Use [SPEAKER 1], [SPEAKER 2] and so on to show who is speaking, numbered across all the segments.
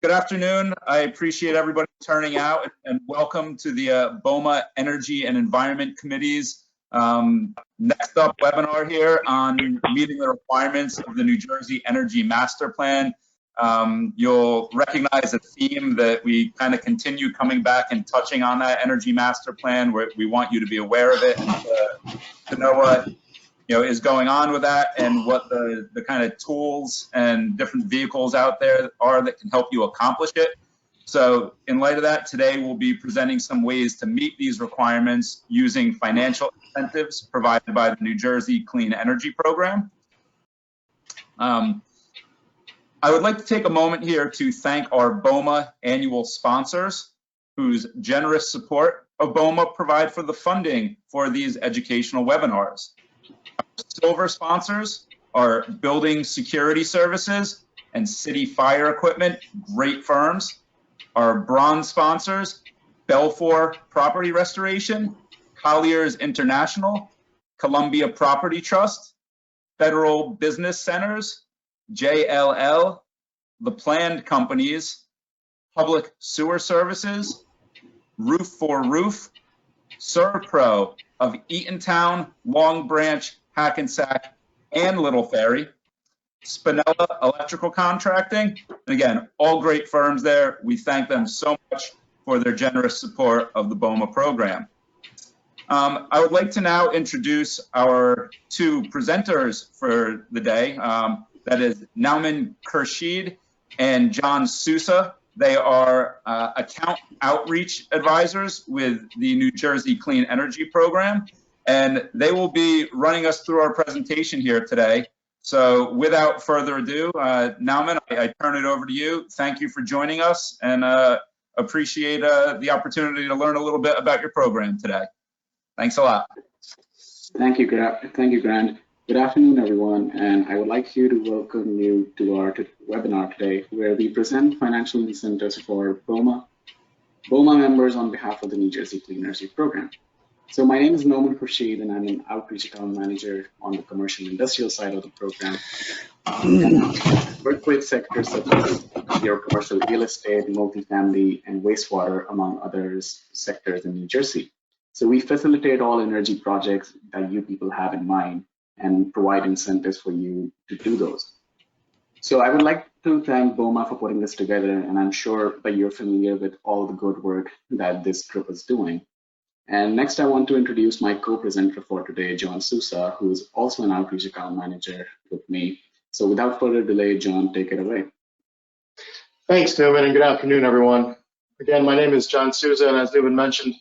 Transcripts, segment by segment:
[SPEAKER 1] Good afternoon. I appreciate everybody turning out, and welcome to the BOMA Energy and Environment Committee's next up webinar here on meeting the requirements of the New Jersey Energy Master Plan. You'll recognize a theme that we kind of continue coming back and touching on that Energy Master Plan, where we want you to be aware of it and to know what is going on with that, and what the kind of tools and different vehicles out there are that can help you accomplish it. So in light of that, today we'll be presenting some ways to meet these requirements using financial incentives provided by the New Jersey Clean Energy Program. I would like to take a moment here to thank our BOMA annual sponsors, whose generous support of BOMA provide for the funding for these educational webinars. Silver sponsors are Building Security Services and City Fire Equipment, great firms. Our bronze sponsors, Belfour Property Restoration, Colliers International, Columbia Property Trust, Federal Business Centers, JLL, The Planned Companies, Public Sewer Services, Roof for Roof, Servpro of Eatontown, Long Branch, Hackensack, and Little Ferry, Spinella Electrical Contracting, and again, all great firms there. We thank them so much for their generous support of the BOMA program. I would like to now introduce our two presenters for the day. That is Nauman Khurshid and John Sousa. They are account outreach advisors with the New Jersey Clean Energy Program, and they will be running us through our presentation here today. So without further ado, Nauman, I turn it over to you. Thank you for joining us, and appreciate the opportunity to learn a little bit about your program today. Thanks a lot.
[SPEAKER 2] Thank you, Grant. Good afternoon, everyone, and I would like to welcome you to our webinar today, where we present financial incentives for BOMA members on behalf of the New Jersey Clean Energy Program. So my name is Nauman Khurshid, and I'm an outreach account manager on the commercial industrial side of the program. Work with sectors such as your commercial real estate, multifamily, and wastewater, among other sectors in New Jersey. So we facilitate all energy projects that you people have in mind and provide incentives for you to do those. So I would like to thank BOMA for putting this together, and I'm sure that you're familiar with all the good work that this group is doing. And next, I want to introduce my co-presenter for today, John Sousa, who is also an outreach account manager with me. So without further delay, John, take it away.
[SPEAKER 3] Thanks, Nauman, and good afternoon, everyone. Again, my name is John Sousa, and as Nauman mentioned,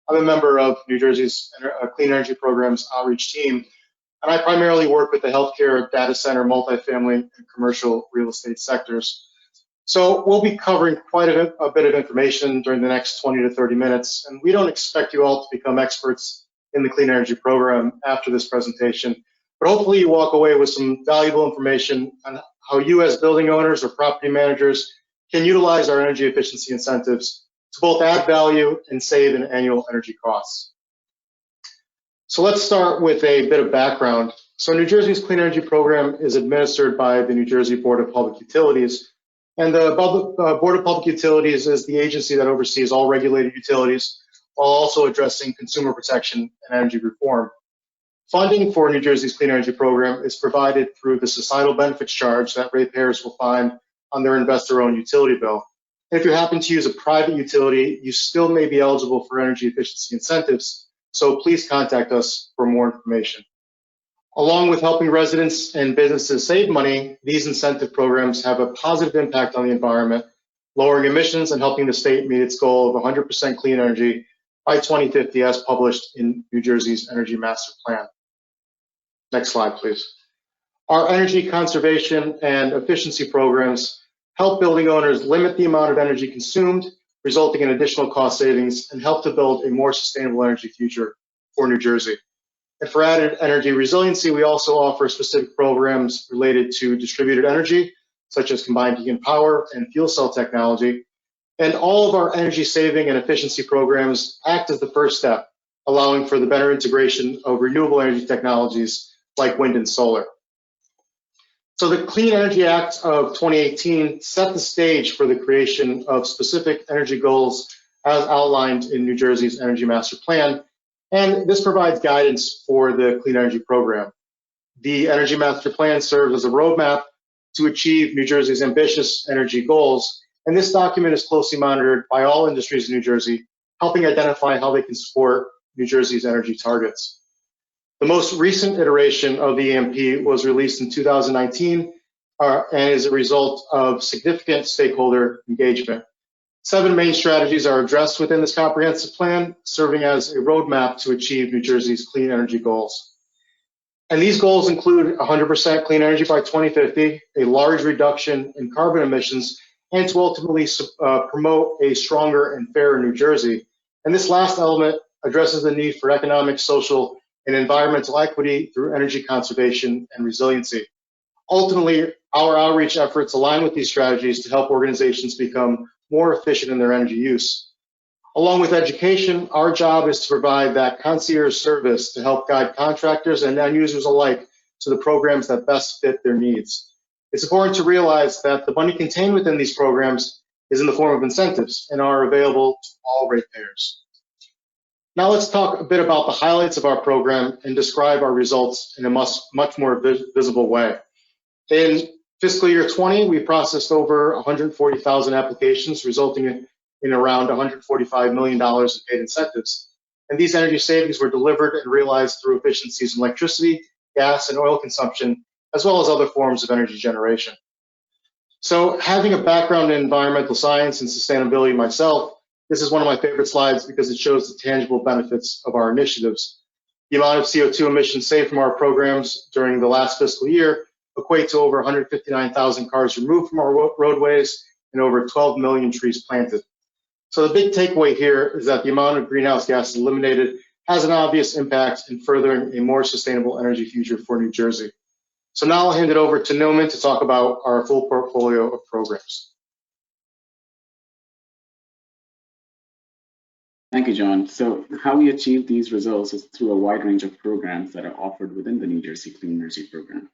[SPEAKER 3] I'm a member of New Jersey's Clean Energy Program's outreach team, and I primarily work with the healthcare, data center, multifamily, and commercial real estate sectors. So we'll be covering quite a bit of information during the next 20 to 30 minutes, and we don't expect you all to become experts in the Clean Energy Program after this presentation, but hopefully you walk away with some valuable information on how you as building owners or property managers can utilize our energy efficiency incentives to both add value and save in annual energy costs. So let's start with a bit of background. So New Jersey's Clean Energy Program is administered by the New Jersey Board of Public Utilities. And the Board of Public Utilities is the agency that oversees all regulated utilities while also addressing consumer protection and energy reform. Funding for New Jersey's Clean Energy Program is provided through the societal benefits charge that ratepayers will find on their investor-owned utility bill. And if you happen to use a private utility, you still may be eligible for energy efficiency incentives, so please contact us for more information. Along with helping residents and businesses save money, these incentive programs have a positive impact on the environment, lowering emissions and helping the state meet its goal of 100% clean energy by 2050 as published in New Jersey's Energy Master Plan. Next slide, please. Our energy conservation and efficiency programs help building owners limit the amount of energy consumed, resulting in additional cost savings, and help to build a more sustainable energy future for New Jersey. And for added energy resiliency, we also offer specific programs related to distributed energy, such as combined heat and power and fuel cell technology. And all of our energy saving and efficiency programs act as the first step, allowing for the better integration of renewable energy technologies like wind and solar. So the Clean Energy Act of 2018 set the stage for the creation of specific energy goals as outlined in New Jersey's Energy Master Plan, and this provides guidance for the clean energy program. The Energy Master Plan serves as a roadmap to achieve New Jersey's ambitious energy goals, and this document is closely monitored by all industries in New Jersey, helping identify how they can support New Jersey's energy targets. The most recent iteration of the EMP was released in 2019 and is a result of significant stakeholder engagement. 7 main strategies are addressed within this comprehensive plan, serving as a roadmap to achieve New Jersey's clean energy goals. And these goals include 100% clean energy by 2050, a large reduction in carbon emissions, and to ultimately promote a stronger and fairer New Jersey. And this last element addresses the need for economic, social, and environmental equity through energy conservation and resiliency. Ultimately, our outreach efforts align with these strategies to help organizations become more efficient in their energy use. Along with education, our job is to provide that concierge service to help guide contractors and end users alike to the programs that best fit their needs. It's important to realize that the money contained within these programs is in the form of incentives and are available to all ratepayers. Now let's talk a bit about the highlights of our program and describe our results in a much more visible way. In fiscal year 20, we processed over 140,000 applications, resulting in around $145 million in paid incentives. And these energy savings were delivered and realized through efficiencies in electricity, gas, and oil consumption, as well as other forms of energy generation. So having a background in environmental science and sustainability myself, this is one of my favorite slides because it shows the tangible benefits of our initiatives. The amount of CO2 emissions saved from our programs during the last fiscal year equate to over 159,000 cars removed from our roadways and over 12 million trees planted. So the big takeaway here is that the amount of greenhouse gases eliminated has an obvious impact in furthering a more sustainable energy future for New Jersey. So now I'll hand it over to Nilman to talk about our full portfolio of programs.
[SPEAKER 2] Thank you, John. So how we achieve these results is through a wide range of programs that are offered within the New Jersey Clean Energy Program.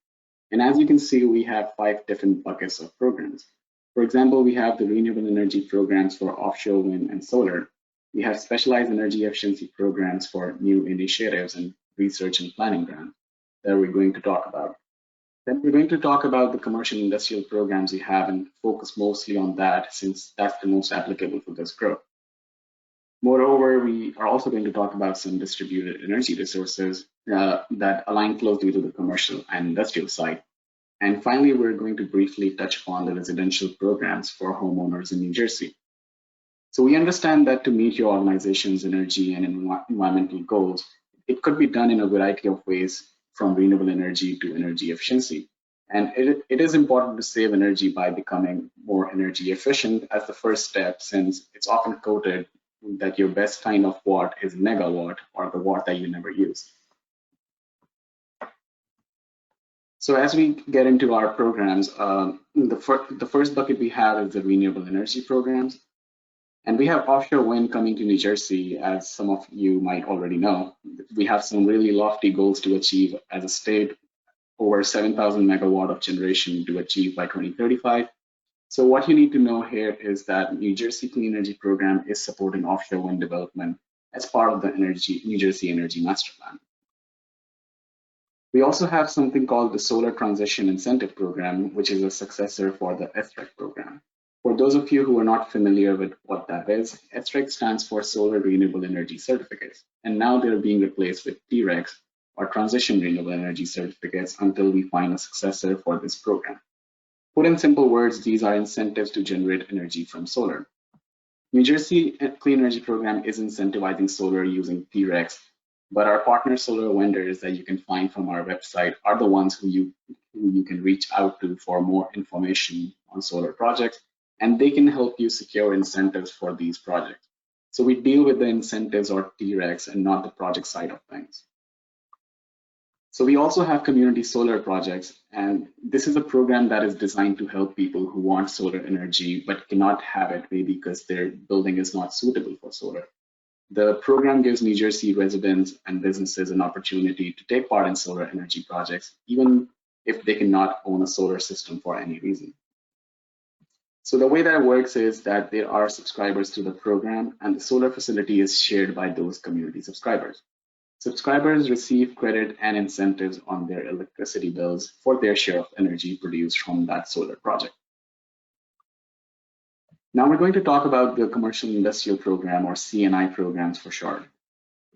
[SPEAKER 2] And as you can see, we have 5 different buckets of programs. For example, we have the renewable energy programs for offshore wind and solar. We have specialized energy efficiency programs for new initiatives and research and planning grants that we're going to talk about. Then we're going to talk about the commercial industrial programs we have and focus mostly on that since that's the most applicable for this growth. Moreover, we are also going to talk about some distributed energy resources that align closely to the commercial and industrial side. And finally, we're going to briefly touch upon the residential programs for homeowners in New Jersey. So we understand that to meet your organization's energy and environmental goals, it could be done in a variety of ways, from renewable energy to energy efficiency. And it is important to save energy by becoming more energy efficient as the first step, since it's often quoted that your best kind of watt is megawatt, or the watt that you never use. So as we get into our programs, the first bucket we have is the renewable energy programs. And we have offshore wind coming to New Jersey, as some of you might already know. We have some really lofty goals to achieve as a state, over 7,000 megawatt of generation to achieve by 2035. So what you need to know here is that New Jersey Clean Energy Program is supporting offshore wind development as part of the New Jersey Energy Master Plan. We also have something called the Solar Transition Incentive Program, which is a successor for the SREC program. For those of you who are not familiar with what that is, SREC stands for Solar Renewable Energy Certificates, and now they're being replaced with TRECs, or Transition Renewable Energy Certificates, until we find a successor for this program. Put in simple words, these are incentives to generate energy from solar. New Jersey Clean Energy Program is incentivizing solar using TRECs, but our partner solar vendors that you can find from our website are the ones who you can reach out to for more information on solar projects, and they can help you secure incentives for these projects. So we deal with the incentives or TRECs and not the project side of things. So we also have community solar projects, and this is a program that is designed to help people who want solar energy but cannot have it maybe because their building is not suitable for solar. The program gives New Jersey residents and businesses an opportunity to take part in solar energy projects, even if they cannot own a solar system for any reason. So the way that it works is that there are subscribers to the program, and the solar facility is shared by those community subscribers. Subscribers receive credit and incentives on their electricity bills for their share of energy produced from that solar project. Now we're going to talk about the Commercial Industrial Program, or CNI programs for short.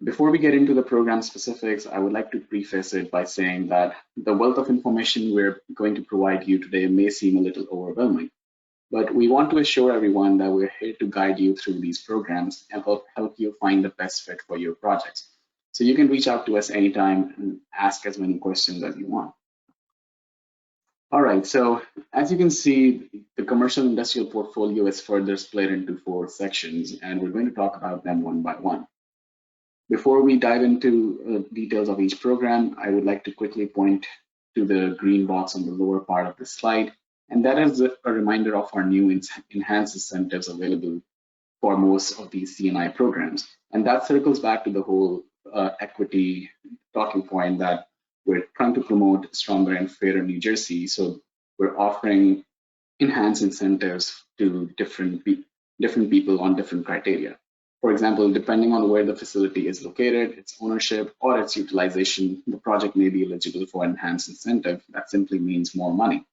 [SPEAKER 2] Before we get into the program specifics, I would like to preface it by saying that the wealth of information we're going to provide you today may seem a little overwhelming, but we want to assure everyone that we're here to guide you through these programs and help you find the best fit for your projects. So you can reach out to us anytime and ask as many questions as you want. All right, so as you can see, the commercial industrial portfolio is further split into 4 sections, and we're going to talk about them one by one. Before we dive into details of each program, I would like to quickly point to the green box on the lower part of the slide, and that is a reminder of our new enhanced incentives available for most of these CNI programs. And that circles back to the whole equity talking point that we're trying to promote stronger and fairer New Jersey. So we're offering enhanced incentives to different people on different criteria. For example, depending on where the facility is located, its ownership, or its utilization, the project may be eligible for enhanced incentive. That simply means more money.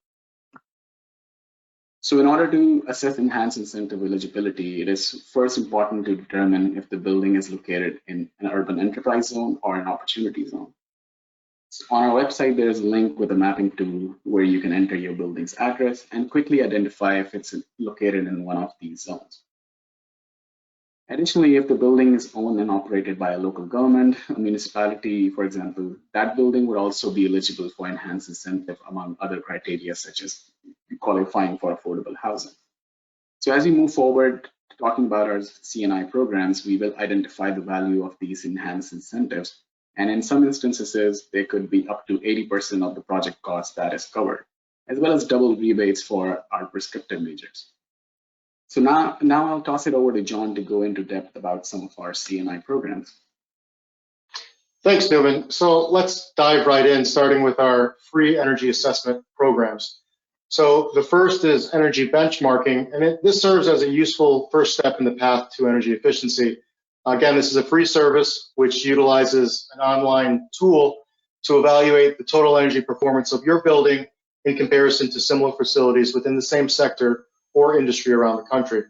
[SPEAKER 2] So in order to assess enhanced incentive eligibility, it is first important to determine if the building is located in an urban enterprise zone or an opportunity zone. So on our website, there's a link with a mapping tool where you can enter your building's address and quickly identify if it's located in one of these zones. Additionally, if the building is owned and operated by a local government, a municipality, for example, that building would also be eligible for enhanced incentive among other criteria such as qualifying for affordable housing. So as we move forward talking about our CNI programs, we will identify the value of these enhanced incentives. And in some instances, they could be up to 80% of the project cost that is covered, as well as double rebates for our prescriptive measures. So now I'll toss it over to John to go into depth about some of our CNI programs.
[SPEAKER 3] Thanks, Newman. So let's dive right in, starting with our free energy assessment programs. So the first is energy benchmarking, and this serves as a useful first step in the path to energy efficiency. Again, this is a free service which utilizes an online tool to evaluate the total energy performance of your building in comparison to similar facilities within the same sector or industry around the country.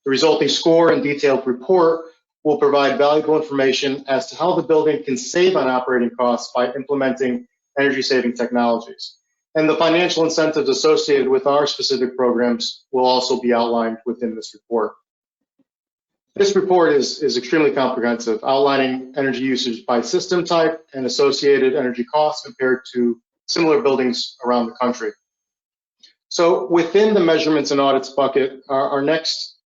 [SPEAKER 3] The resulting score and detailed report will provide valuable information as to how the building can save on operating costs by implementing energy-saving technologies. And the financial incentives associated with our specific programs will also be outlined within this report. This report is extremely comprehensive, outlining energy usage by system type and associated energy costs compared to similar buildings around the country. So within the measurements and audits bucket, our next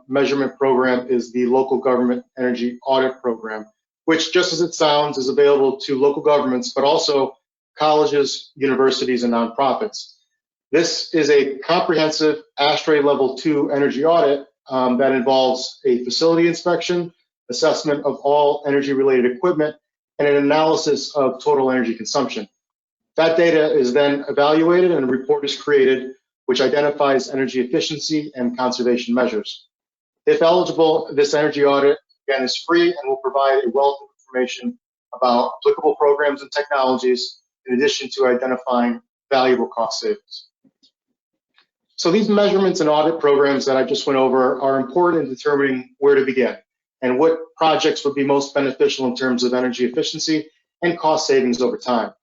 [SPEAKER 3] measurement program is the Local Government Energy Audit Program, which, just as it sounds, is available to local governments, but also colleges, universities, and nonprofits. This is a comprehensive ASHRAE Level 2 energy audit that involves a facility inspection, assessment of all energy-related equipment, and an analysis of total energy consumption. That data is then evaluated and a report is created which identifies energy efficiency and conservation measures. If eligible, this energy audit, again, is free and will provide a wealth of information about applicable programs and technologies, in addition to identifying valuable cost savings. So these measurements and audit programs that I just went over are important in determining where to begin and what projects would be most beneficial in terms of energy efficiency and cost savings over time.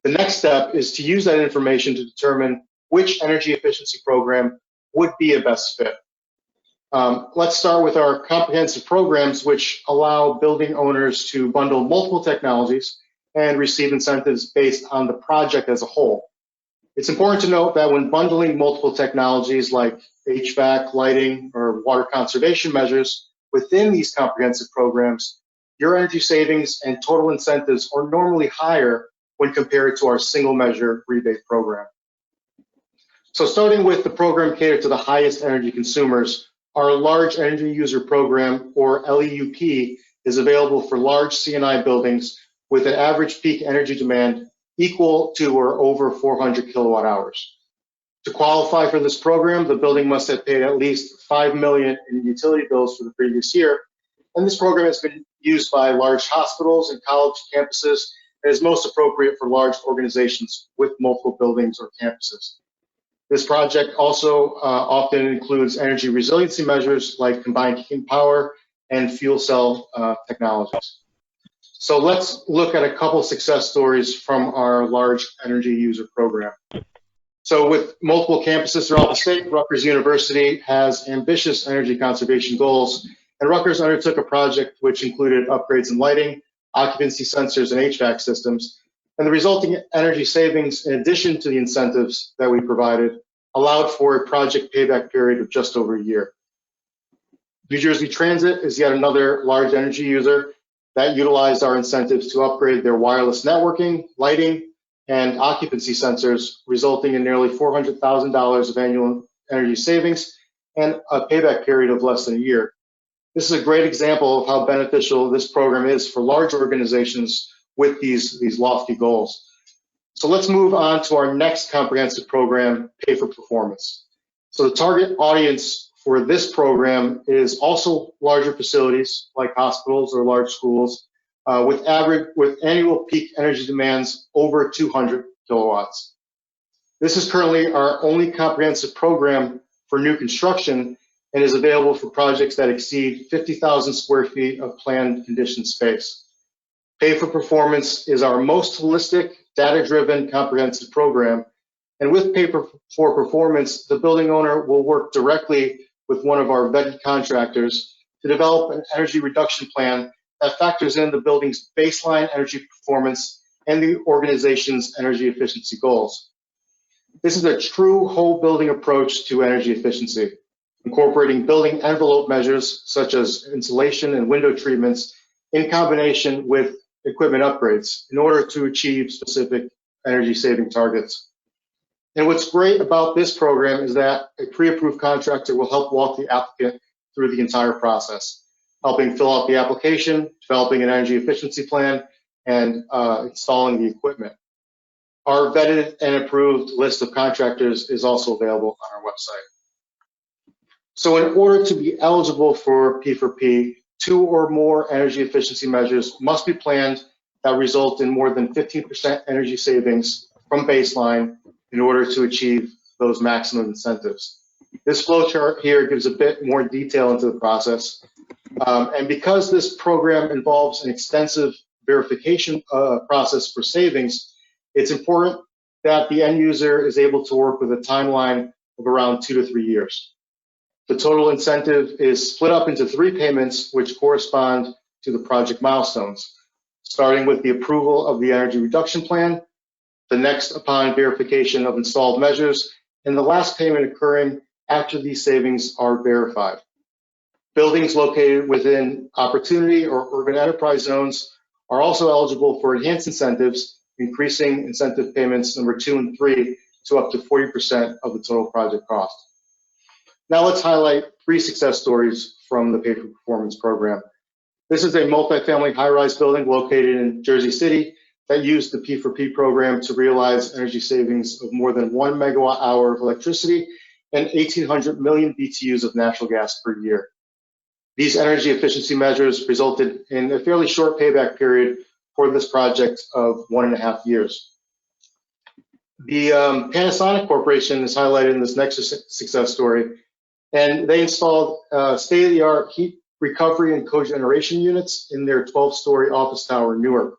[SPEAKER 3] The next step is to use that information to determine which energy efficiency program would be a best fit. Let's start with our comprehensive programs, which allow building owners to bundle multiple technologies and receive incentives based on the project as a whole. It's important to note that when bundling multiple technologies like HVAC, lighting, or water conservation measures within these comprehensive programs, your energy savings and total incentives are normally higher when compared to our single measure rebate program. So starting with the program catered to the highest energy consumers, our Large Energy User Program, or LEUP, is available for large CNI buildings with an average peak energy demand equal to or over 400 kilowatt hours. To qualify for this program, the building must have paid at least $5 million in utility bills for the previous year. And this program has been used by large hospitals and college campuses and is most appropriate for large organizations with multiple buildings or campuses. This project also often includes energy resiliency measures like combined heat and power and fuel cell technologies. So let's look at a couple success stories from our large energy user program. So with multiple campuses throughout the state, Rutgers University has ambitious energy conservation goals, and Rutgers undertook a project which included upgrades in lighting, occupancy sensors, and HVAC systems. And the resulting energy savings, in addition to the incentives that we provided, allowed for a project payback period of just over a year. New Jersey Transit is yet another large energy user that utilized our incentives to upgrade their wireless networking, lighting, and occupancy sensors, resulting in nearly $400,000 of annual energy savings and a payback period of less than a year. This is a great example of how beneficial this program is for large organizations with these lofty goals. So let's move on to our next comprehensive program, Pay for Performance. So the target audience for this program is also larger facilities like hospitals or large schools with annual peak energy demands over 200 kilowatts. This is currently our only comprehensive program for new construction and is available for projects that exceed 50,000 square feet of planned conditioned space. Pay for Performance is our most holistic, data-driven, comprehensive program. And with Pay for Performance, the building owner will work directly with one of our vetted contractors to develop an energy reduction plan that factors in the building's baseline energy performance and the organization's energy efficiency goals. This is a true whole building approach to energy efficiency, incorporating building envelope measures such as insulation and window treatments in combination with equipment upgrades in order to achieve specific energy saving targets. And what's great about this program is that a pre-approved contractor will help walk the applicant through the entire process, helping fill out the application, developing an energy efficiency plan, and installing the equipment. Our vetted and approved list of contractors is also available on our website. So in order to be eligible for P4P, 2 or more energy efficiency measures must be planned that result in more than 15% energy savings from baseline in order to achieve those maximum incentives. This flow chart here gives a bit more detail into the process. And because this program involves an extensive verification process for savings, it's important that the end user is able to work with a timeline of around 2 to 3 years. The total incentive is split up into 3 payments, which correspond to the project milestones, starting with the approval of the energy reduction plan, the next upon verification of installed measures, and the last payment occurring after these savings are verified. Buildings located within opportunity or urban enterprise zones are also eligible for enhanced incentives, increasing incentive payments number 2 and 3 to up to 40% of the total project cost. Now let's highlight 3 success stories from the Pay for Performance program. This is a multifamily high-rise building located in Jersey City that used the P4P program to realize energy savings of more than 1 megawatt hour of electricity and 1,800 million BTUs of natural gas per year. These energy efficiency measures resulted in a fairly short payback period for this project of 1.5 years. The Panasonic Corporation is highlighted in this next success story, and they installed state-of-the-art heat recovery and cogeneration units in their 12-story office tower in Newark.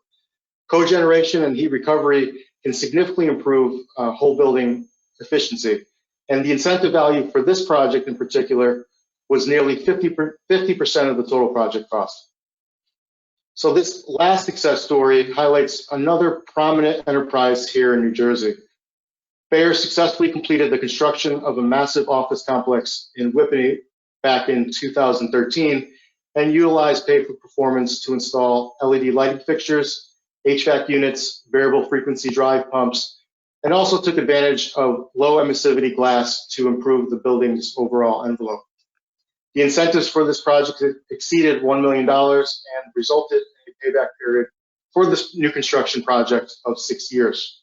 [SPEAKER 3] Cogeneration and heat recovery can significantly improve whole building efficiency, and the incentive value for this project in particular was nearly 50% of the total project cost. So this last success story highlights another prominent enterprise here in New Jersey. Bayer successfully completed the construction of a massive office complex in Whippany back in 2013 and utilized Pay for Performance to install LED lighting fixtures, HVAC units, variable frequency drive pumps, and also took advantage of low emissivity glass to improve the building's overall envelope. The incentives for this project exceeded $1 million and resulted in a payback period for this new construction project of 6 years.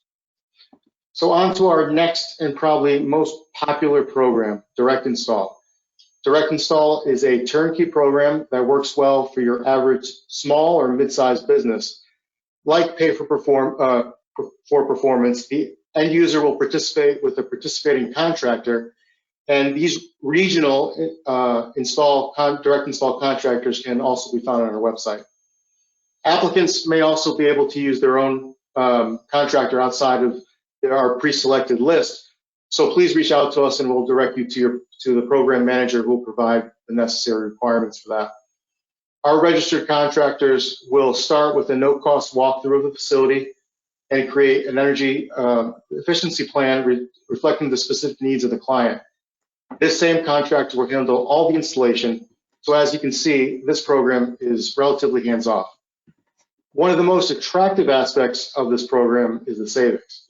[SPEAKER 3] So on to our next and probably most popular program, Direct Install. Direct Install is a turnkey program that works well for your average small or mid-sized business. Like Pay for Performance, the end user will participate with a participating contractor, and these regional direct install contractors can also be found on our website. Applicants may also be able to use their own contractor outside of our pre-selected list. So please reach out to us and we'll direct you to the program manager who will provide the necessary requirements for that. Our registered contractors will start with a no-cost walkthrough of the facility and create an energy efficiency plan reflecting the specific needs of the client. This same contractor will handle all the installation. So as you can see, this program is relatively hands-off. One of the most attractive aspects of this program is the savings.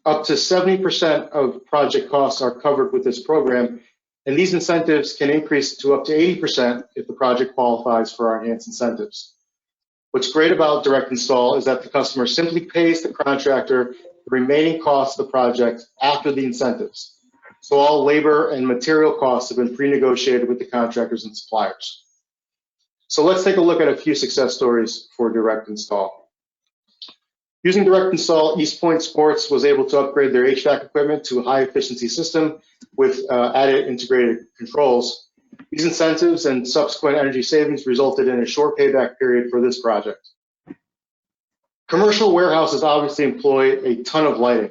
[SPEAKER 3] Up to 70% of project costs are covered with this program, and these incentives can increase to up to 80% if the project qualifies for our enhanced incentives. What's great about Direct Install is that the customer simply pays the contractor the remaining costs of the project after the incentives. So all labor and material costs have been pre-negotiated with the contractors and suppliers. So let's take a look at a few success stories for Direct Install. Using Direct Install, East Point Sports was able to upgrade their HVAC equipment to a high efficiency system with added integrated controls. These incentives and subsequent energy savings resulted in a short payback period for this project. Commercial warehouses obviously employ a ton of lighting.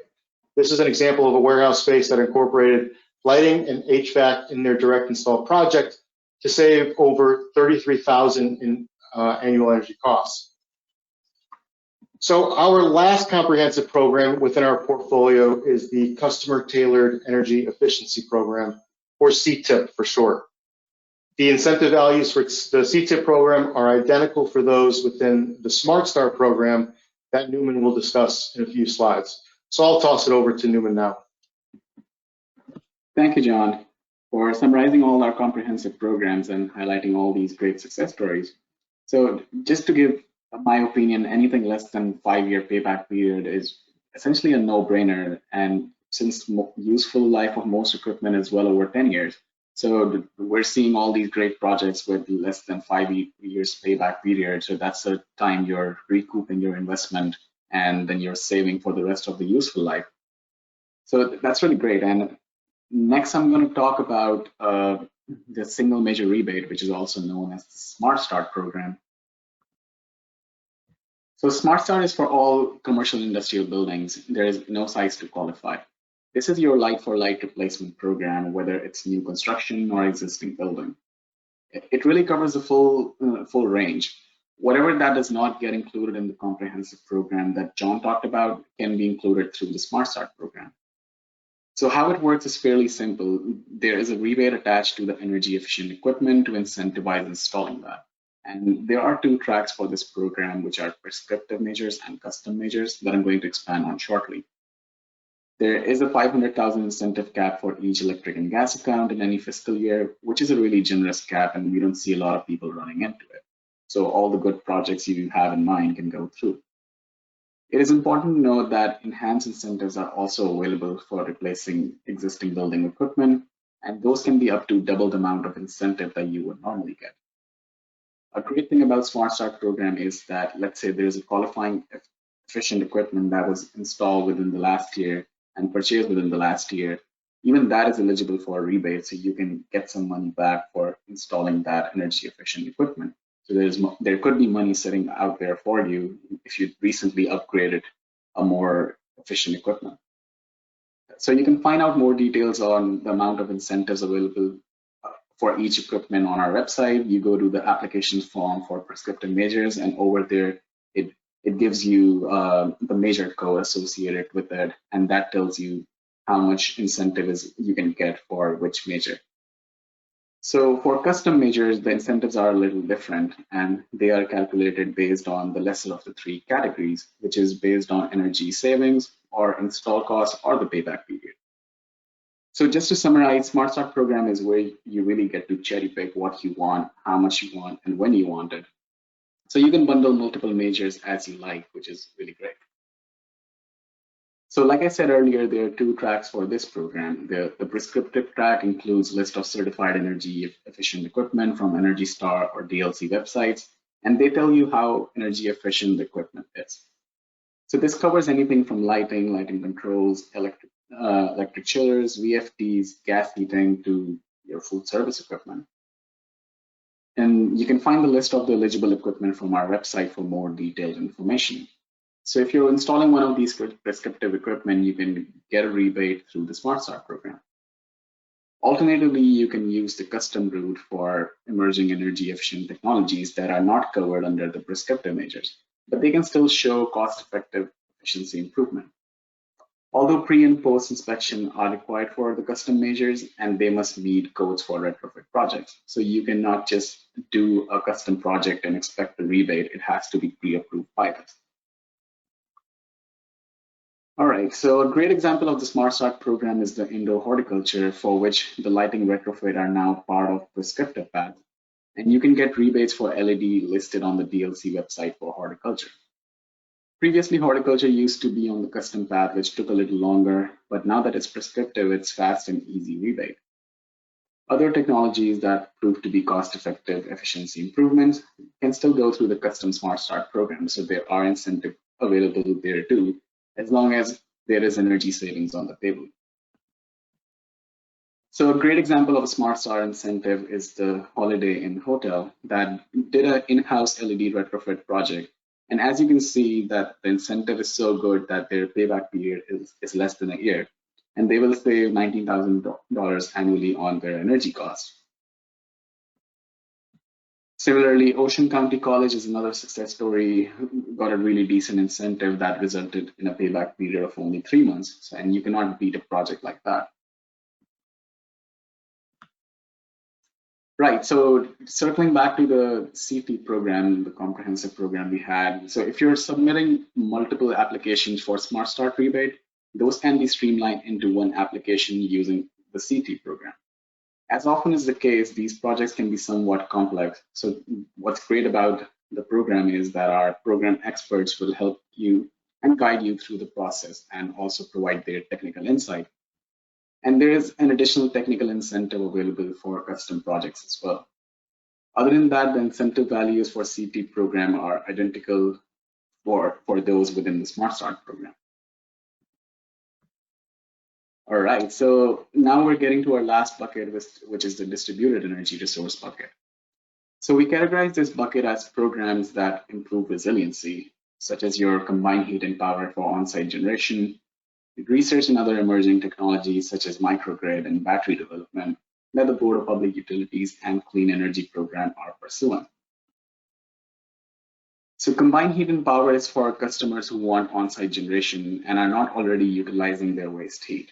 [SPEAKER 3] This is an example of a warehouse space that incorporated lighting and HVAC in their Direct Install project to save over $33,000 in annual energy costs. So our last comprehensive program within our portfolio is the Customer Tailored Energy Efficiency Program, or CTIP for short. The incentive values for the CTIP program are identical for those within the Smart Start program that Newman will discuss in a few slides. So I'll toss it over to Newman now.
[SPEAKER 2] Thank you, John, for summarizing all our comprehensive programs and highlighting all these great success stories. So just to give my opinion, anything less than 5-year payback period is essentially a no-brainer. And since useful life of most equipment is well over 10 years, so we're seeing all these great projects with less than 5 years payback period. So that's the time you're recouping your investment and then you're saving for the rest of the useful life. So that's really great. And next, I'm going to talk about the single major rebate, which is also known as the Smart Start program. So Smart Start is for all commercial industrial buildings. There is no size to qualify. This is your like-for-like replacement program, whether it's new construction or existing building. It really covers the full range. Whatever that does not get included in the comprehensive program that John talked about can be included through the Smart Start program. So how it works is fairly simple. There is a rebate attached to the energy efficient equipment to incentivize installing that. And there are 2 tracks for this program, which are prescriptive measures and custom measures that I'm going to expand on shortly. There is a $500,000 incentive cap for each electric and gas account in any fiscal year, which is a really generous cap, and we don't see a lot of people running into it. So all the good projects you have in mind can go through. It is important to note that enhanced incentives are also available for replacing existing building equipment, and those can be up to double the amount of incentive that you would normally get. A great thing about Smart Start program is that, let's say there's a qualifying efficient equipment that was installed within the last year and purchased within the last year, even that is eligible for a rebate, so you can get some money back for installing that energy efficient equipment. So there could be money sitting out there for you if you recently upgraded a more efficient equipment. So you can find out more details on the amount of incentives available for each equipment on our website. You go to the applications form for prescriptive measures, and over there it gives you the measure code associated with it, and that tells you how much incentive you can get for which measure. So for custom measures, the incentives are a little different, and they are calculated based on the lesser of the 3 categories, which is based on energy savings or install costs or the payback period. So just to summarize, Smart Start program is where you really get to cherry pick what you want, how much you want, and when you want it. So you can bundle multiple majors as you like, which is really great. So like I said earlier, there are 2 tracks for this program. The prescriptive track includes a list of certified energy efficient equipment from Energy Star or DLC websites, and they tell you how energy efficient the equipment is. So this covers anything from lighting controls, electric chillers, VFDs, gas heating, to your food service equipment. And you can find the list of the eligible equipment from our website for more detailed information. So if you're installing one of these prescriptive equipment, you can get a rebate through the Smart Start program. Alternatively, you can use the custom route for emerging energy efficient technologies that are not covered under the prescriptive measures, but they can still show cost-effective efficiency improvement. Although pre and post inspection are required for the custom measures, and they must meet codes for retrofit projects. So you cannot just do a custom project and expect a rebate. It has to be pre-approved by us. All right, so a great example of the Smart Start program is the indoor horticulture, for which the lighting retrofit are now part of prescriptive path. And you can get rebates for LED listed on the DLC website for horticulture. Previously, horticulture used to be on the custom path, which took a little longer, but now that it's prescriptive, it's fast and easy rebate. Other technologies that prove to be cost-effective efficiency improvements can still go through the custom Smart Start program, so there are incentives available there too, as long as there is energy savings on the table. So a great example of a Smart Start incentive is the Holiday Inn Hotel that did an in-house LED retrofit project. And as you can see, that the incentive is so good that their payback period is less than a year, and they will save $19,000 annually on their energy costs. Similarly, Ocean County College is another success story, got a really decent incentive that resulted in a payback period of only 3 months. And you cannot beat a project like that. Right, so circling back to the CT program, the comprehensive program we had. So if you're submitting multiple applications for Smart Start rebate, those can be streamlined into one application using the CT program. As often is the case, these projects can be somewhat complex. So what's great about the program is that our program experts will help you and guide you through the process and also provide their technical insight. And there is an additional technical incentive available for custom projects as well. Other than that, the incentive values for CT program are identical for those within the Smart Start program. All right, so now we're getting to our last bucket, which is the distributed energy resource bucket. So we categorize this bucket as programs that improve resiliency, such as your combined heat and power for on-site generation, research in other emerging technologies such as microgrid and battery development that the Board of Public Utilities and Clean Energy Program are pursuing. So combined heat and power is for customers who want on-site generation and are not already utilizing their waste heat.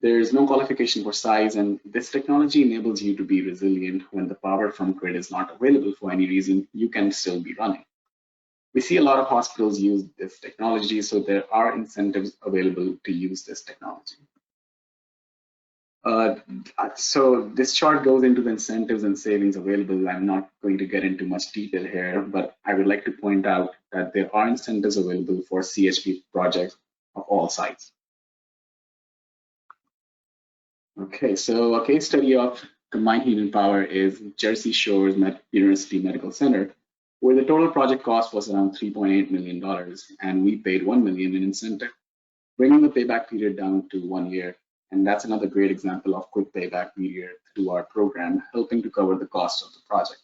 [SPEAKER 2] There is no qualification for size, and this technology enables you to be resilient when the power from grid is not available for any reason. You can still be running. We see a lot of hospitals use this technology, so there are incentives available to use this technology. So this chart goes into the incentives and savings available. I'm not going to get into much detail here, but I would like to point out that there are incentives available for CHP projects of all sizes. Okay, so a case study of combined heat and power is Jersey Shores University Medical Center, where the total project cost was around $3.8 million, and we paid $1 million in incentive, bringing the payback period down to 1 year. And that's another great example of quick payback period through our program, helping to cover the cost of the project.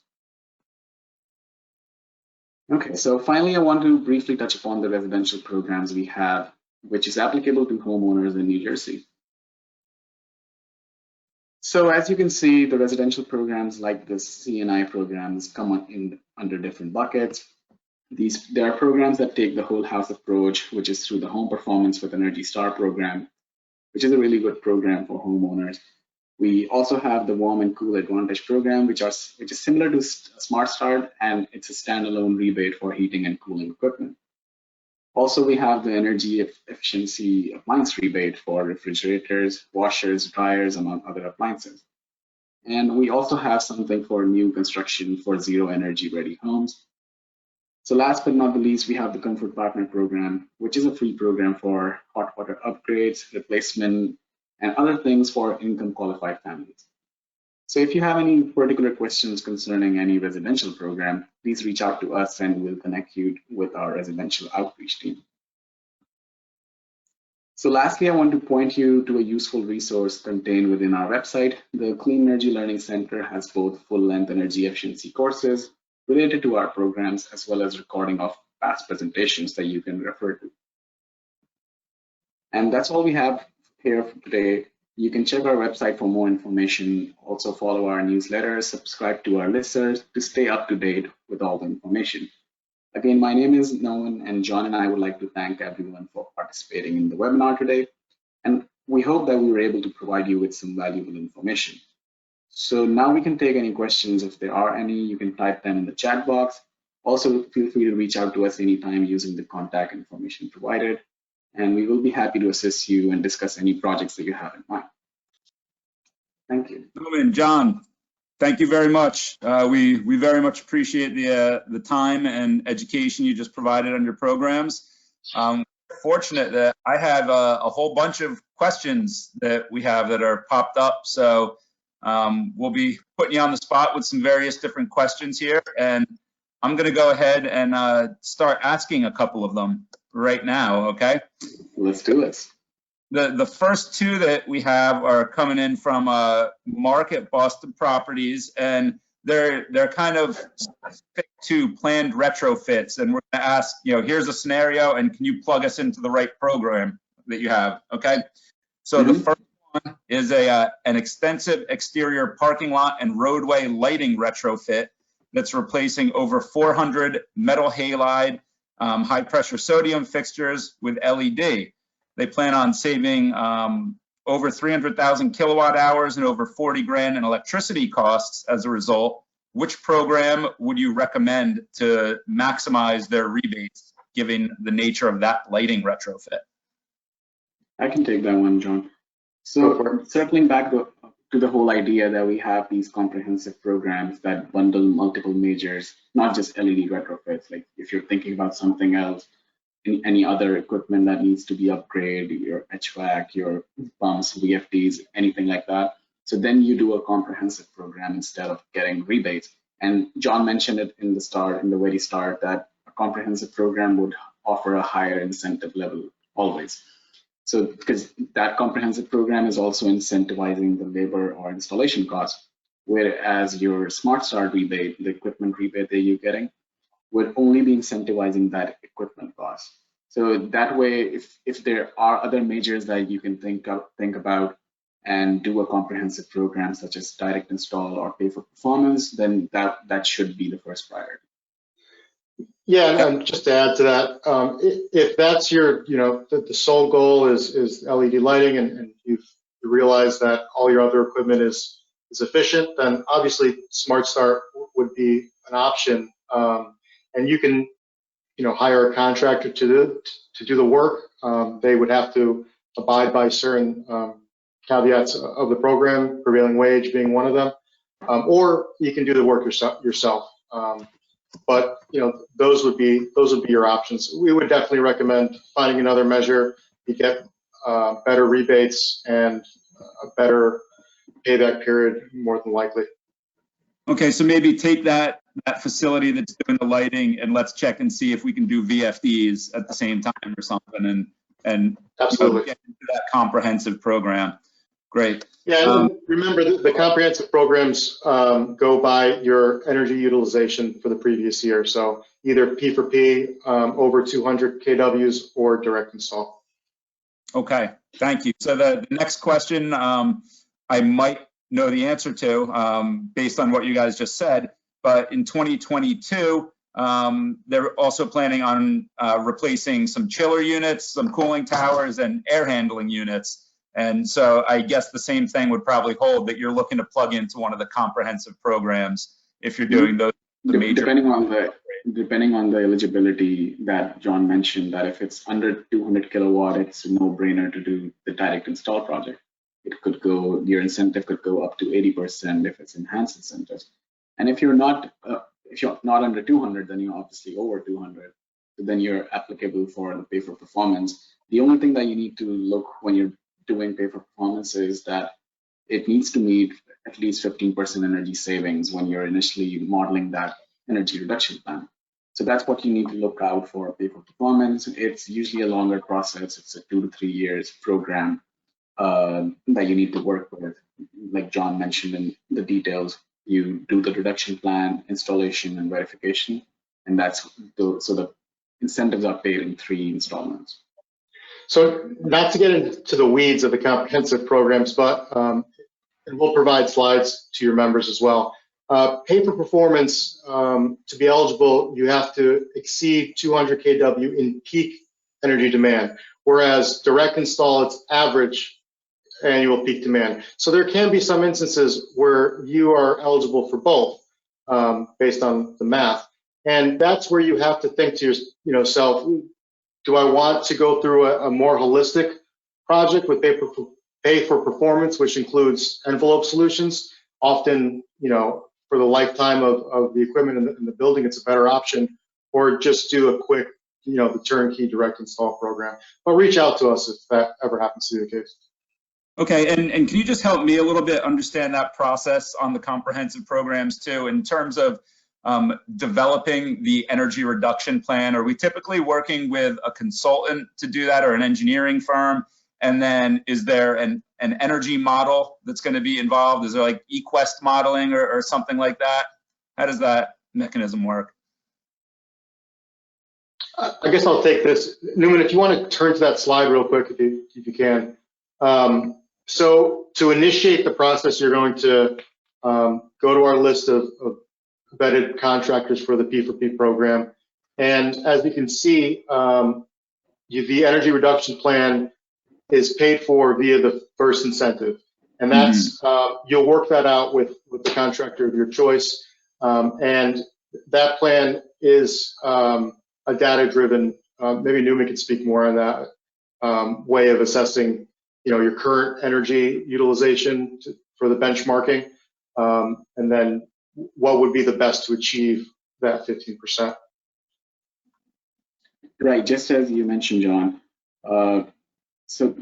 [SPEAKER 2] Okay, so finally, I want to briefly touch upon the residential programs we have, which is applicable to homeowners in New Jersey. So as you can see, the residential programs like the C&I programs come under different buckets. There are programs that take the whole house approach, which is through the Home Performance with Energy Star program, which is a really good program for homeowners. We also have the Warm and Cool Advantage program, which is similar to Smart Start, and it's a standalone rebate for heating and cooling equipment. Also, we have the energy efficiency appliance rebate for refrigerators, washers, dryers, among other appliances. And we also have something for new construction for zero energy ready homes. So last but not the least, we have the Comfort Partner Program, which is a free program for hot water upgrades, replacement, and other things for income qualified families. So if you have any particular questions concerning any residential program, please reach out to us and we'll connect you with our residential outreach team. So lastly, I want to point you to a useful resource contained within our website. The Clean Energy Learning Center has both full-length energy efficiency courses related to our programs, as well as recording of past presentations that you can refer to. And that's all we have here for today. You can check our website for more information. Also follow our newsletters, subscribe to our listservs to stay up to date with all the information. Again, my name is Nolan, and John and I would like to thank everyone for participating in the webinar today. And we hope that we were able to provide you with some valuable information. So now we can take any questions. If there are any, you can type them in the chat box. Also, feel free to reach out to us anytime using the contact information provided, and we will be happy to assist you and discuss any projects that you have in mind. Thank you.
[SPEAKER 1] Norman, John, thank you very much. We very much appreciate the time and education you just provided on your programs. Fortunate that I have a whole bunch of questions that we have that are popped up. So we'll be putting you on the spot with some various different questions here. And I'm going to go ahead and start asking a couple of them right now, okay?
[SPEAKER 2] Let's do this.
[SPEAKER 1] The first two that we have are coming in from Mark at Boston Properties, and they're kind of specific to planned retrofits. And we're going to ask, here's a scenario, and can you plug us into the right program that you have? Okay. So the first one is an extensive exterior parking lot and roadway lighting retrofit that's replacing over 400 metal halide high pressure sodium fixtures with LED. They plan on saving over 300,000 kilowatt hours and over 40 grand in electricity costs as a result. Which program would you recommend to maximize their rebates, given the nature of that lighting retrofit?
[SPEAKER 2] I can take that one, John. So circling back to the whole idea that we have these comprehensive programs that bundle multiple majors, not just LED retrofits. Like if you're thinking about something else, any other equipment that needs to be upgraded, your HVAC, your pumps, VFDs, anything like that. So then you do a comprehensive program instead of getting rebates. And John mentioned it in the very start, that a comprehensive program would offer a higher incentive level always. So because that comprehensive program is also incentivizing the labor or installation costs, whereas your Smart Start rebate, the equipment rebate that you're getting, would only be incentivizing that equipment cost. So that way, if there are other majors that you can think about and do a comprehensive program such as direct install or pay for performance, then that should be the first priority.
[SPEAKER 3] Yeah, and just to add to that, if that's your, the sole goal is LED lighting, and you realize that all your other equipment is efficient, then obviously Smart Start would be an option. And you can, hire a contractor to do the work. They would have to abide by certain caveats of the program, prevailing wage being one of them, or you can do the work yourself. But those would be your options. We would definitely recommend finding another measure. You get better rebates and a better payback period, more than likely.
[SPEAKER 1] Okay, so maybe take that facility that's doing the lighting and let's check and see if we can do VFDs at the same time or something, and
[SPEAKER 3] absolutely
[SPEAKER 1] get into that comprehensive program. Great.
[SPEAKER 3] Yeah, and remember the comprehensive programs go by your energy utilization for the previous year. So either P for P, over 200 kWs, or direct install.
[SPEAKER 1] Okay, thank you. So the next question I might know the answer to based on what you guys just said, but in 2022, they're also planning on replacing some chiller units, some cooling towers, and air handling units. And so I guess the same thing would probably hold, that you're looking to plug into one of the comprehensive programs if you're doing those major.
[SPEAKER 2] Depending on the eligibility that John mentioned, that if it's under 200 kilowatt, it's a no-brainer to do the direct install project. It could go, your incentive could go up to 80% if it's enhanced incentives. And if you're not if you're not under 200, then you're obviously over 200. So then you're applicable for the pay for performance. The only thing that you need to look when you're doing pay for performance is that it needs to meet at least 15% energy savings when you're initially modeling that energy reduction plan. So that's what you need to look out for pay for performance. It's usually a longer process. It's a 2 to 3 years program that you need to work with. Like John mentioned in the details, you do the reduction plan, installation, and verification, and that's so the incentives are paid in 3 installments.
[SPEAKER 3] So not to get into the weeds of the comprehensive programs, but and we'll provide slides to your members as well. Pay for performance, to be eligible, you have to exceed 200 kW in peak energy demand, whereas direct install, it's average annual peak demand. So there can be some instances where you are eligible for both based on the math. And that's where you have to think to yourself, do I want to go through a more holistic project with pay for performance, which includes envelope solutions? Often, for the lifetime of the equipment in the building, it's a better option, or just do a quick, the turnkey direct install program. But reach out to us if that ever happens to be the case.
[SPEAKER 1] Okay, and can you just help me a little bit understand that process on the comprehensive programs too, in terms of developing the energy reduction plan? Are we typically working with a consultant to do that, or an engineering firm? And then is there an energy model that's going to be involved? Is there like eQuest modeling or something like that? How does that mechanism work?
[SPEAKER 3] I guess I'll take this. Newman, if you want to turn to that slide real quick, if you can. So to initiate the process, you're going to go to our list of vetted contractors for the P4P program. And as you can see, the energy reduction plan is paid for via the first incentive. And that's, you'll work that out with the contractor of your choice. And that plan is a data-driven, maybe Newman can speak more on that, way of assessing your current energy utilization for the benchmarking, and then what would be the best to achieve that 15%.
[SPEAKER 2] Right, just as you mentioned, John. So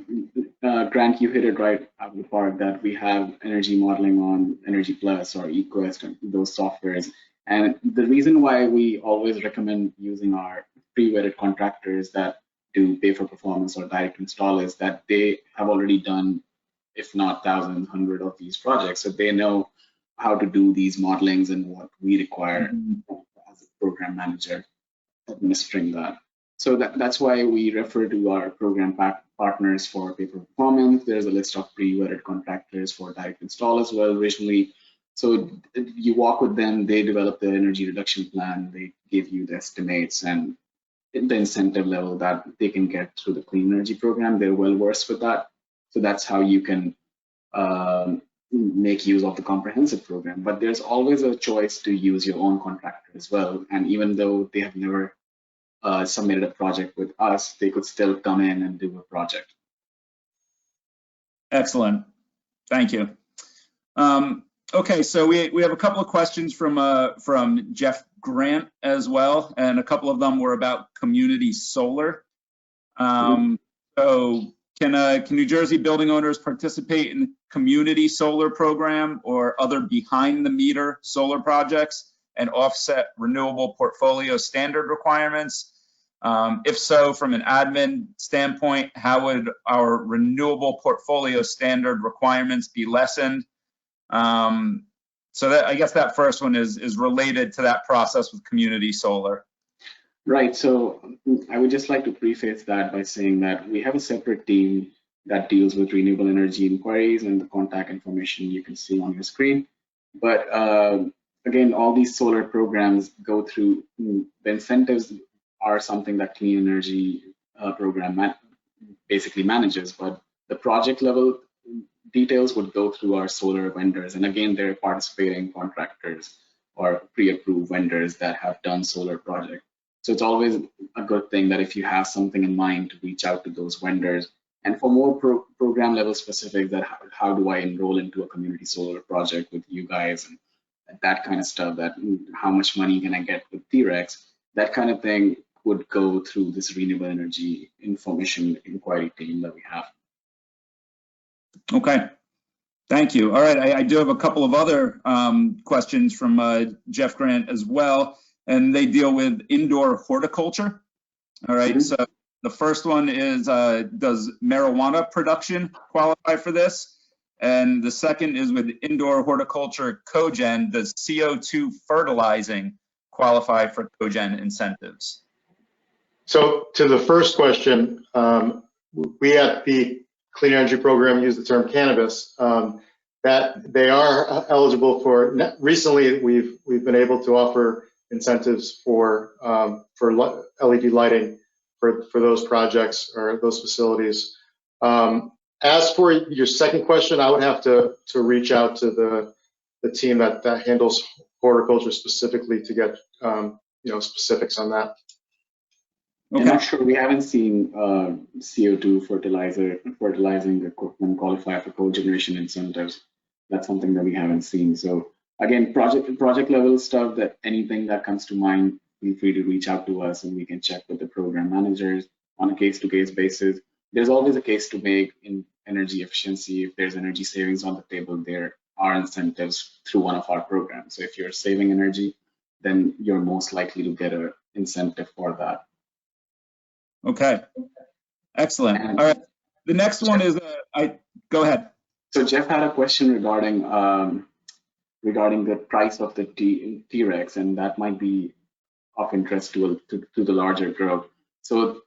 [SPEAKER 2] Grant, you hit it right out of the park that we have energy modeling on Energy Plus or eQuest and those softwares. And the reason why we always recommend using our pre-vetted contractors that do pay for performance or direct install is that they have already done, if not thousands, hundreds of these projects. So they know how to do these modelings and what we require as a program manager administering that. So that's why we refer to our program partners for pay for performance. There's a list of pre-vetted contractors for direct install as well originally. So you walk with them, they develop the energy reduction plan, they give you the estimates and the incentive level that they can get through the clean energy program. They're well versed with that. So that's how you can make use of the comprehensive program. But there's always a choice to use your own contractor as well. And even though they have never submitted a project with us, they could still come in and do a project.
[SPEAKER 1] Excellent, thank you. Okay, so we have a couple of questions from Jeff Grant as well, and a couple of them were about community solar. So can New Jersey building owners participate in the community solar program or other behind the meter solar projects and offset renewable portfolio standard requirements? If so, from an admin standpoint, how would our renewable portfolio standard requirements be lessened? So that, I guess that first one is related to that process with community solar.
[SPEAKER 2] Right, so I would just like to preface that by saying that we have a separate team that deals with renewable energy inquiries, and the contact information you can see on your screen. But again, all these solar programs go through, the incentives are something that clean energy program basically manages, but the project level details would go through our solar vendors. And again, they're participating contractors or pre-approved vendors that have done solar projects. So it's always a good thing that if you have something in mind to reach out to those vendors. And for more program level specific, that how do I enroll into a community solar project with you guys that kind of stuff, that how much money can I get with T-REX, that kind of thing would go through this renewable energy information inquiry team that we have.
[SPEAKER 1] Okay, thank you. All right, I do have a couple of other questions from Jeff Grant as well, and they deal with indoor horticulture. All right, so the first one is, does marijuana production qualify for this? And the second is with indoor horticulture cogen, does CO2 fertilizing qualify for cogen incentives?
[SPEAKER 3] So to the first question, we at the Clean Energy Program use the term cannabis, that they are eligible for. Recently, we've been able to offer incentives for LED lighting for those projects or those facilities. As for your second question, I would have to reach out to the team that handles horticulture specifically to get specifics on that.
[SPEAKER 2] Okay. I'm not sure. We haven't seen CO2 fertilizing equipment qualify for cogeneration incentives. That's something that we haven't seen. So again, project level stuff, that anything that comes to mind, feel free to reach out to us and we can check with the program managers on a case-to-case basis. There's always a case to make in energy efficiency. If there's energy savings on the table, there are incentives through one of our programs. So if you're saving energy, then you're most likely to get an incentive for that.
[SPEAKER 1] Okay, excellent. All right, the next one is, go ahead.
[SPEAKER 2] So Jeff had a question regarding the price of the T-REX, and that might be of interest to the larger group. So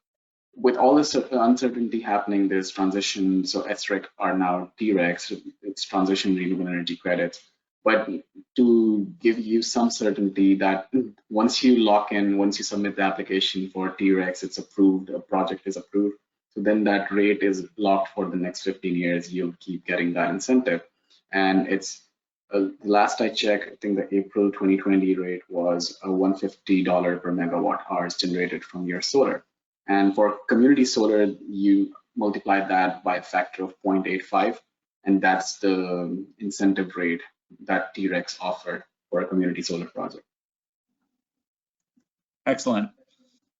[SPEAKER 2] with all this uncertainty happening, there's transition. So SREC are now T-REX, it's transition renewable energy credits. But to give you some certainty that once you lock in, once you submit the application for T-REX, it's approved, a project is approved. So then that rate is locked for the next 15 years. You'll keep getting that incentive. And it's, last I checked, I think the April 2020 rate was $150 per megawatt hours generated from your solar. And for community solar, you multiply that by a factor of 0.85, and that's the incentive rate that T-REX offer for a community solar project.
[SPEAKER 1] Excellent.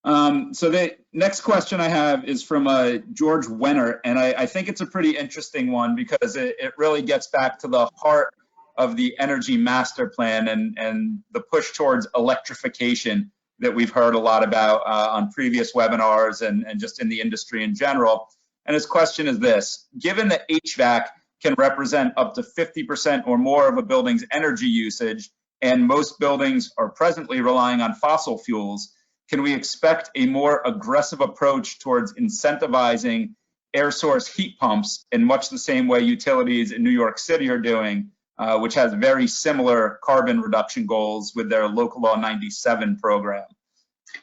[SPEAKER 1] So the next question I have is from George Wenner, and I think it's a pretty interesting one because it really gets back to the heart of the Energy Master Plan and the push towards electrification that we've heard a lot about on previous webinars and just in the industry in general. And his question is this: given that HVAC can represent up to 50% or more of a building's energy usage, and most buildings are presently relying on fossil fuels, can we expect a more aggressive approach towards incentivizing air source heat pumps in much the same way utilities in New York City are doing, which has very similar carbon reduction goals with their Local Law 97 program?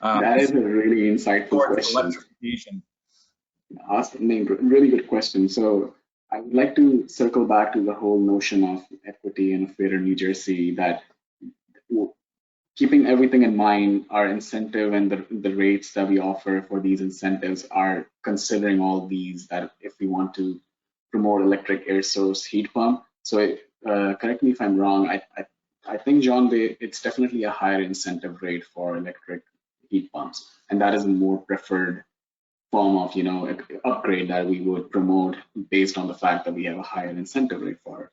[SPEAKER 2] That is a really insightful question. Awesome, really good question. So I would like to circle back to the whole notion of equity and a fairer New Jersey, that keeping everything in mind, our incentive and the rates that we offer for these incentives are considering all these, that if we want to promote electric air source heat pump. So correct me if I'm wrong, I think, John, it's definitely a higher incentive rate for electric heat pumps, and that is a more preferred form of upgrade that we would promote based on the fact that we have a higher incentive rate for it.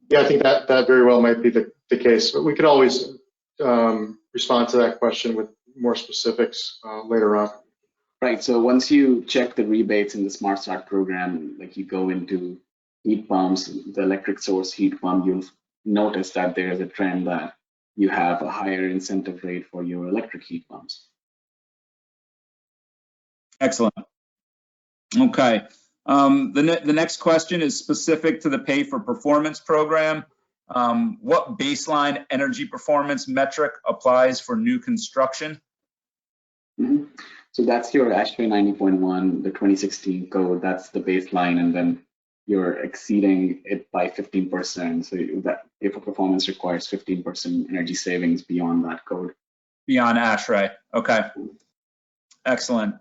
[SPEAKER 3] Yeah, I think that very well might be the case, but we could always respond to that question with more specifics later on.
[SPEAKER 2] Right, so once you check the rebates in the Smart Start program, like you go into heat pumps, the electric source heat pump, you'll notice that there's a trend that you have a higher incentive rate for your electric heat pumps.
[SPEAKER 1] Excellent. Okay. The next question is specific to the Pay for Performance program. What baseline energy performance metric applies for new construction?
[SPEAKER 2] Mm-hmm. So that's your ASHRAE 90.1, the 2016 code. That's the baseline, and then you're exceeding it by 15%. So that Pay for Performance requires 15% energy savings beyond that code.
[SPEAKER 1] Beyond ASHRAE. Okay. Excellent.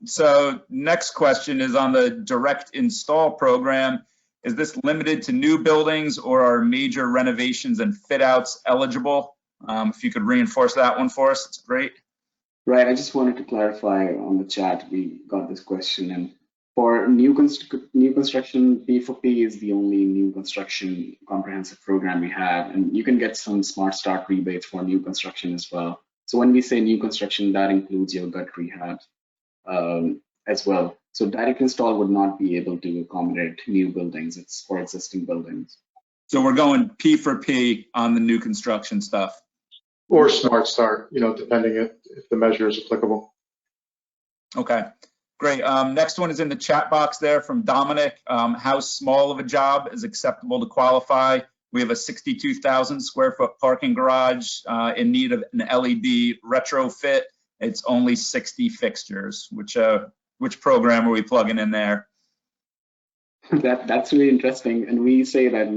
[SPEAKER 1] So next question is on the direct install program. Is this limited to new buildings or are major renovations and fit outs eligible? If you could reinforce that one for us, it's great.
[SPEAKER 2] Right, I just wanted to clarify on the chat, we got this question, and for new construction, P4P is the only new construction comprehensive program we have, and you can get some Smart Start rebates for new construction as well. So when we say new construction, that includes your gut rehab as well. So direct install would not be able to accommodate new buildings, it's for existing buildings.
[SPEAKER 1] So we're going P for P on the new construction stuff.
[SPEAKER 3] Or Smart Start, depending if the measure is applicable.
[SPEAKER 1] Okay, great. Next one is in the chat box there from Dominic. How small of a job is acceptable to qualify? We have a 62,000 square foot parking garage in need of an LED retrofit. It's only 60 fixtures. Which program are we plugging in there?
[SPEAKER 2] That's really interesting, and we say that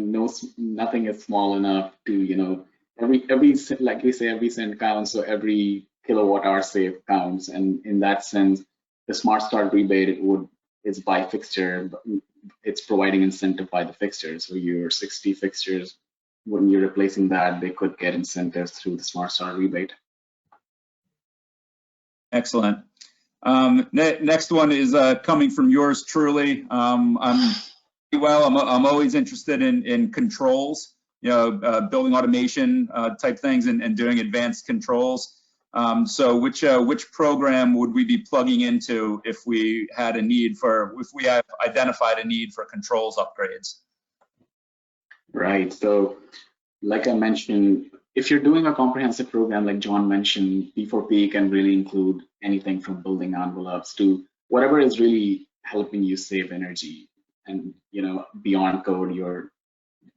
[SPEAKER 2] nothing is small enough to every like we say, every cent counts, so every kilowatt hour saved counts, and in that sense, the Smart Start rebate is by fixture, but it's providing incentive by the fixture. So your 60 fixtures, when you're replacing that, they could get incentives through the Smart Start rebate.
[SPEAKER 1] Excellent. Next one is coming from yours truly. I'm always interested in controls, building automation type things and doing advanced controls. So which program would we be plugging into if we have identified a need for controls upgrades?
[SPEAKER 2] Right. So like I mentioned, if you're doing a comprehensive program like John mentioned, P4P can really include anything from building envelopes to whatever is really helping you save energy. And beyond code,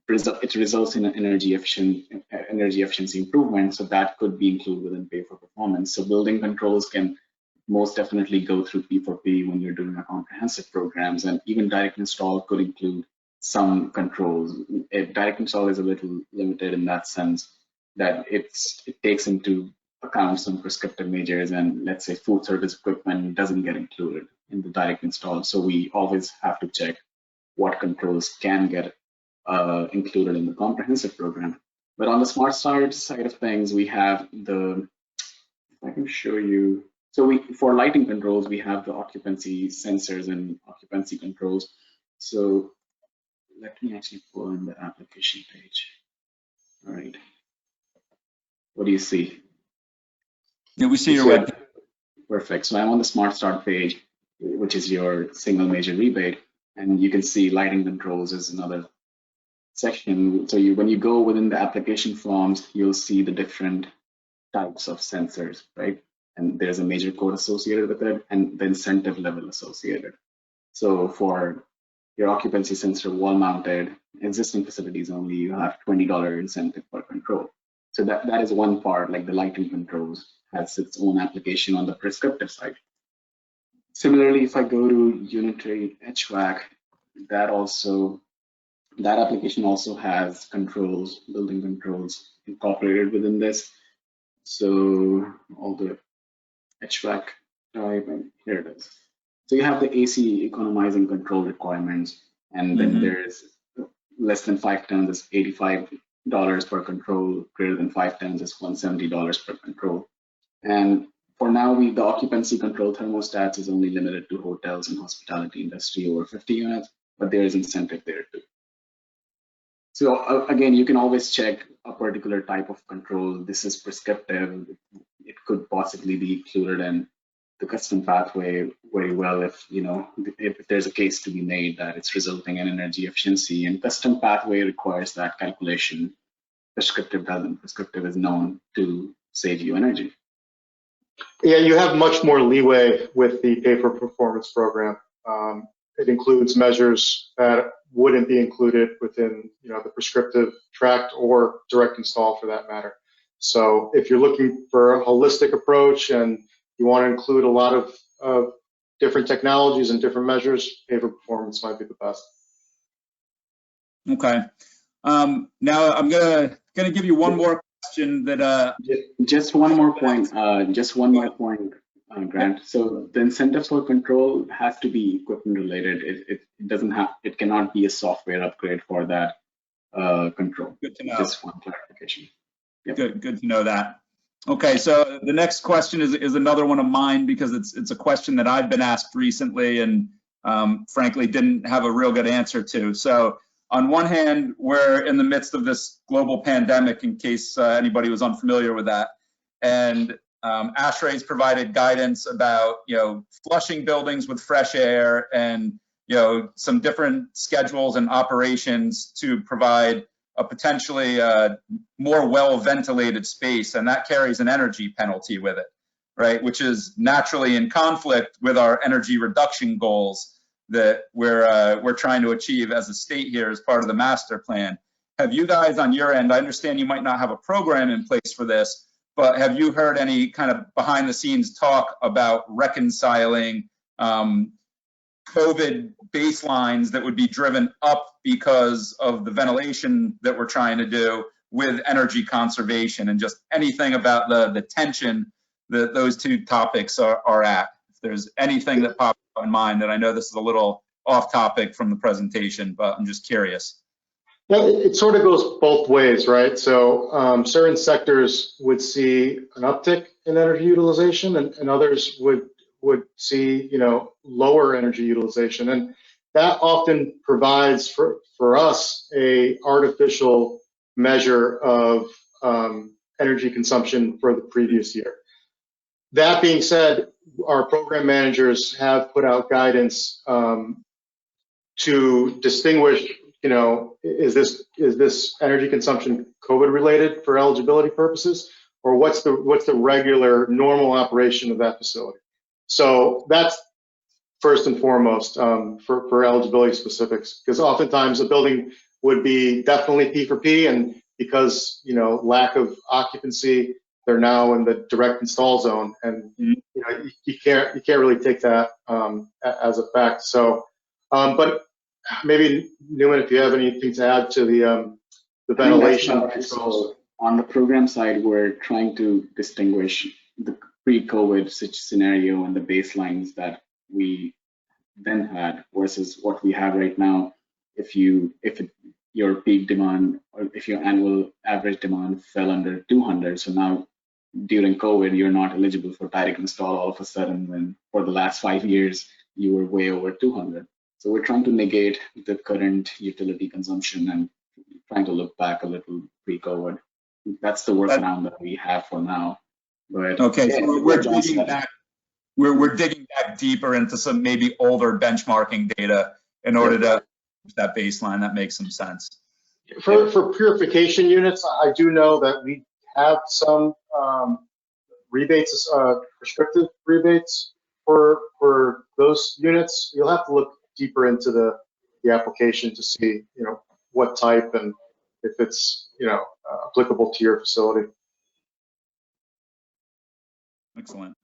[SPEAKER 2] it results in an energy efficiency improvement. So that could be included within pay for performance. So building controls can most definitely go through P4P when you're doing a comprehensive programs, and even direct install could include some controls. Direct install is a little limited in that sense that it takes into account some prescriptive measures, and let's say food service equipment doesn't get included in the direct install. So we always have to check what controls can get included in the comprehensive program. But on the Smart Start side of things, we have if I can show you, so for lighting controls, we have the occupancy sensors and occupancy controls. So let me actually pull in the application page. All right. What do you see?
[SPEAKER 1] Yeah, we see your web.
[SPEAKER 2] Perfect. So I'm on the Smart Start page, which is your single major rebate. And you can see lighting controls is another section. So when you go within the application forms, you'll see the different types of sensors, right? And there's a major code associated with it and the incentive level associated. So for your occupancy sensor wall mounted, existing facilities only, you have $20 incentive per control. So that is one part, like the lighting controls has its own application on the prescriptive side. Similarly, if I go to unitary HVAC, that application also has controls, building controls incorporated within this. So all the HVAC type, and here it is. So you have the AC economizing control requirements, and then there's less than 5 tons is $85 per control, greater than 5 tons is $170 per control. And for now, the occupancy control thermostats is only limited to hotels and hospitality industry over 50 units, but there is incentive there too. So again, you can always check a particular type of control. This is prescriptive. It could possibly be included in the custom pathway very well if there's a case to be made that it's resulting in energy efficiency, and custom pathway requires that calculation. Prescriptive doesn't. Prescriptive is known to save you energy.
[SPEAKER 3] Yeah, you have much more leeway with the pay for performance program. It includes measures that wouldn't be included within the prescriptive tract or direct install for that matter. So if you're looking for a holistic approach and you want to include a lot of different technologies and different measures, pay for performance might be the best.
[SPEAKER 1] Okay. Now I'm gonna give you one more question that
[SPEAKER 2] just one more point. Grant. So the incentive for control has to be equipment related. It doesn't have, it cannot be a software upgrade for that control.
[SPEAKER 1] Good to know.
[SPEAKER 2] Just one clarification. Yep.
[SPEAKER 1] Good to know that. Okay, so the next question is another one of mine because it's a question that I've been asked recently and frankly didn't have a real good answer to. So on one hand, we're in the midst of this global pandemic, in case anybody was unfamiliar with that, and ASHRAE's provided guidance about flushing buildings with fresh air and some different schedules and operations to provide a potentially more well-ventilated space, and that carries an energy penalty with it, right? Which is naturally in conflict with our energy reduction goals that we're trying to achieve as a state here as part of the master plan. Have you guys on your end, I understand you might not have a program in place for this, but have you heard any kind of behind the scenes talk about reconciling COVID baselines that would be driven up because of the ventilation that we're trying to do with energy conservation, and just anything about the tension that those two topics are at? If there's anything that pops up in mind, that I know this is a little off topic from the presentation, but I'm just curious.
[SPEAKER 3] Yeah, it sort of goes both ways, right? So certain sectors would see an uptick in energy utilization, and others would see lower energy utilization, and that often provides for us a artificial measure of energy consumption for the previous year. That being said, our program managers have put out guidance to distinguish, is this energy consumption COVID related for eligibility purposes, or what's the regular normal operation of that facility? So that's first and foremost for eligibility specifics, because oftentimes a building would be definitely P for P, and because lack of occupancy, they're now in the direct install zone, and you can't really take that as a fact. So, but maybe Newman, if you have anything to add to the ventilation controls.
[SPEAKER 2] On the program side, we're trying to distinguish the pre-COVID scenario and the baselines that we then had versus what we have right now. If your peak demand, or if your annual average demand fell under 200, so now during COVID you're not eligible for direct install all of a sudden, when for the last 5 years you were way over 200. So we're trying to negate the current utility consumption and trying to look back a little pre-COVID. That's the workaround that we have for now. But
[SPEAKER 1] okay,
[SPEAKER 2] yeah,
[SPEAKER 1] so we're digging back. We're digging back deeper into some maybe older benchmarking data in order to that baseline. That makes some sense.
[SPEAKER 3] For purification units, I do know that we have some rebates, prescriptive rebates for those units. You'll have to look deeper into the application to see what type and if it's applicable to your facility.
[SPEAKER 1] Excellent.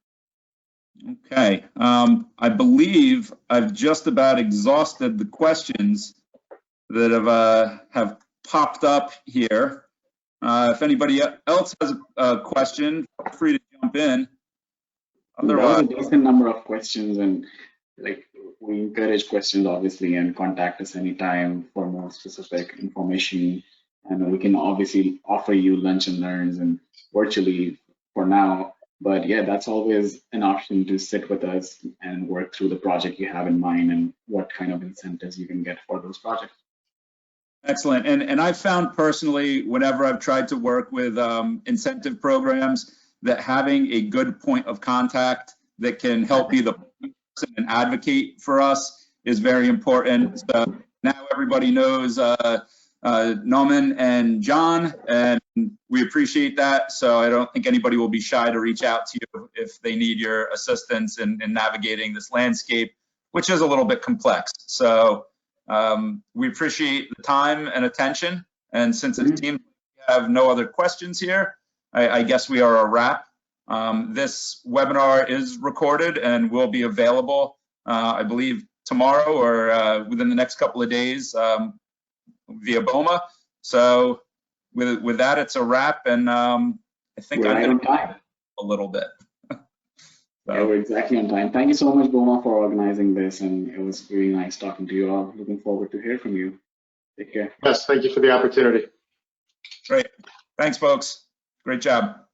[SPEAKER 1] Okay, I believe I've just about exhausted the questions that have popped up here. If anybody else has a question, feel free to jump in.
[SPEAKER 2] Otherwise, there's a decent number of questions, and we encourage questions obviously, and contact us anytime for more specific information. And we can obviously offer you lunch and learns and virtually for now. But yeah, that's always an option to sit with us and work through the project you have in mind and what kind of incentives you can get for those projects.
[SPEAKER 1] Excellent. And I've found personally, whenever I've tried to work with incentive programs, that having a good point of contact that can help be the person and advocate for us is very important. So now everybody knows Nauman and John, and we appreciate that. So I don't think anybody will be shy to reach out to you if they need your assistance in navigating this landscape, which is a little bit complex. So we appreciate the time and attention. And since it seems we have no other questions here, I guess we are a wrap. This webinar is recorded and will be available, I believe, tomorrow or within the next couple of days via BOMA. So with that, it's a wrap, and I think I'm going to a little bit.
[SPEAKER 2] Yeah, we're exactly on time. Thank you so much, BOMA, for organizing this, and it was really nice talking to you all. Looking forward to hear from you. Take care.
[SPEAKER 3] Yes, thank you for the opportunity.
[SPEAKER 1] Great. Thanks, folks. Great job.